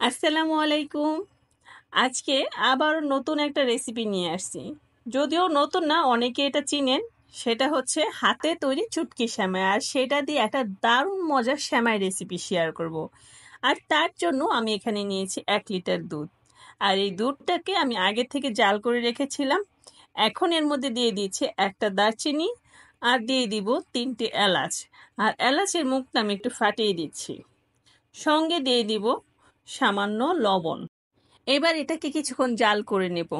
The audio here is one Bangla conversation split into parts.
আসসালামু আলাইকুম। আজকে আবার নতুন একটা রেসিপি নিয়ে আসছি। যদিও নতুন না, অনেকে এটা চিনেন। সেটা হচ্ছে হাতে তৈরি চুটকি সেমাই, আর সেটা দিয়ে একটা দারুণ মজার সেমাই রেসিপি শেয়ার করব। আর তার জন্য আমি এখানে নিয়েছি 1 লিটার দুধ। আর এই দুধটাকে আমি আগে থেকে জাল করে রেখেছিলাম। এখন এর মধ্যে দিয়ে দিয়েছি একটা দারচিনি, আর দিয়ে দিব 3টে এলাচ। আর এলাচের মুখটা আমি একটু ফাটিয়ে দিচ্ছি। সঙ্গে দিয়ে দিব সামান্য লবণ। এবার এটাকে কিছুক্ষণ জাল করে নেব।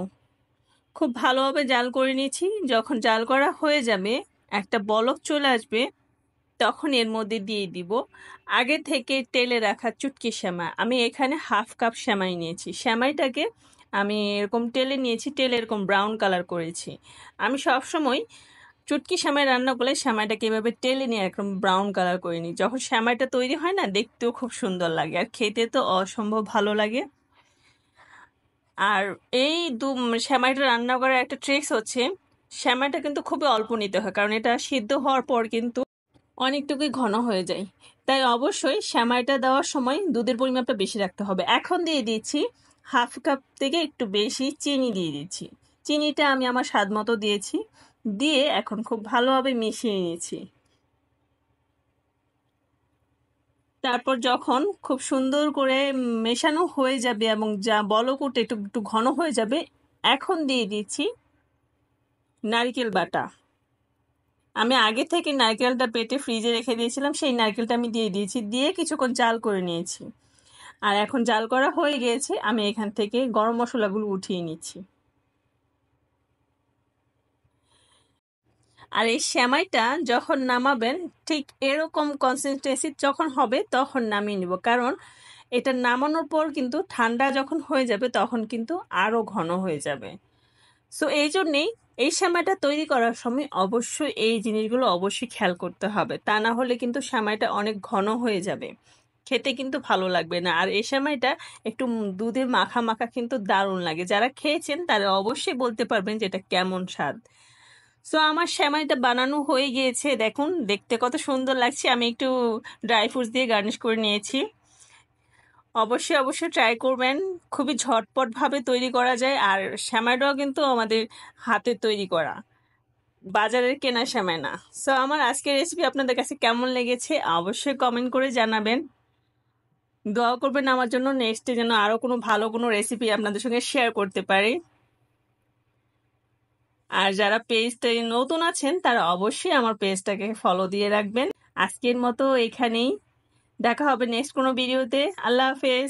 খুব ভালোভাবে জাল করে নিয়েছি। যখন জাল করা হয়ে যাবে, একটা বলক চলে আসবে, তখন এর মধ্যে দিয়ে দিব আগে থেকে তেলে রাখা চুটকি সেমাই। আমি এখানে 1/2 কাপ সেমাই নিয়েছি। সেমাইটাকে আমি এরকম তেলে নিয়েছি, তেলে এরকম ব্রাউন কালার করেছি। আমি সবসময় চুটকি সেমাই রান্না করলে সেমাইটাকে এভাবে তেলে নিয়ে এরকম ব্রাউন কালার করে নিই। যখন সেমাইটা তৈরি হয় না, দেখতেও খুব সুন্দর লাগে, আর খেতে তো অসম্ভব ভালো লাগে। আর এই সেমাইটা রান্না করার একটা ট্রিক্স হচ্ছে, সেমাইটা কিন্তু খুবই অল্প নিতে হয়, কারণ এটা সিদ্ধ হওয়ার পর কিন্তু অনেকটুকুই ঘন হয়ে যায়। তাই অবশ্যই সেমাইটা দেওয়ার সময় দুধের পরিমাপটা বেশি রাখতে হবে। এখন দিয়ে দিচ্ছি 1/2 কাপ থেকে একটু বেশি চিনি দিয়ে দিচ্ছি। চিনিটা আমি আমার স্বাদ মতো দিয়েছি। দিয়ে এখন খুব ভালোভাবে মিশিয়ে নিয়েছি। তারপর যখন খুব সুন্দর করে মেশানো হয়ে যাবে এবং যা বলক উঠে একটু একটু ঘন হয়ে যাবে, এখন দিয়ে দিচ্ছি নারকেল বাটা। আমি আগে থেকে নারকেলটা বেটে ফ্রিজে রেখে দিয়েছিলাম, সেই নারকেলটা আমি দিয়ে দিয়েছি। দিয়ে কিছুক্ষণ জাল করে নিয়েছি। আর এখন জাল করা হয়ে গিয়েছে, আমি এখান থেকে গরম মশলাগুলো উঠিয়ে নিচ্ছি। আর এই সেমাইটা যখন নামাবেন, ঠিক এরকম কনসিস্টেন্সি যখন হবে তখন নামিয়ে নিব, কারণ এটা নামানোর পর কিন্তু ঠান্ডা যখন হয়ে যাবে তখন কিন্তু আরো ঘন হয়ে যাবে। সো এই জন্যেই এই সেমাইটা তৈরি করার সময় অবশ্যই এই জিনিসগুলো অবশ্যই খেয়াল করতে হবে, তা না হলে কিন্তু সেমাইটা অনেক ঘন হয়ে যাবে, খেতে কিন্তু ভালো লাগবে না। আর এই সেমাইটা একটু দুধের মাখা মাখা কিন্তু দারুণ লাগে। যারা খেয়েছেন তারা অবশ্যই বলতে পারবেন যে এটা কেমন স্বাদ। সো আমার সেমাইটা বানানো হয়ে গিয়েছে, দেখুন দেখতে কত সুন্দর লাগছে। আমি একটু ড্রাই ফ্রুটস দিয়ে গার্নিশ করে নিয়েছি। অবশ্যই অবশ্যই ট্রাই করবেন। খুবই ঝটপট ভাবে তৈরি করা যায়। আর সেমাইটাও কিন্তু আমাদের হাতে তৈরি করা, বাজারের কেনা সেমাই না। সো আমার আজকের রেসিপি আপনাদের কাছে কেমন লেগেছে অবশ্যই কমেন্ট করে জানাবেন। দোয়া করবেন আমার জন্য, নেক্সটে যেন আরো কোনো ভালো কোনো রেসিপি আপনাদের সঙ্গে শেয়ার করতে পারি। আর যারা পেজটা নতুন আছেন তারা অবশ্যই আমার পেজটাকে ফলো দিয়ে রাখবেন। আজকের মতো এখানেই, দেখা হবে নেক্সট কোনো ভিডিওতে। আল্লাহ হাফেজ।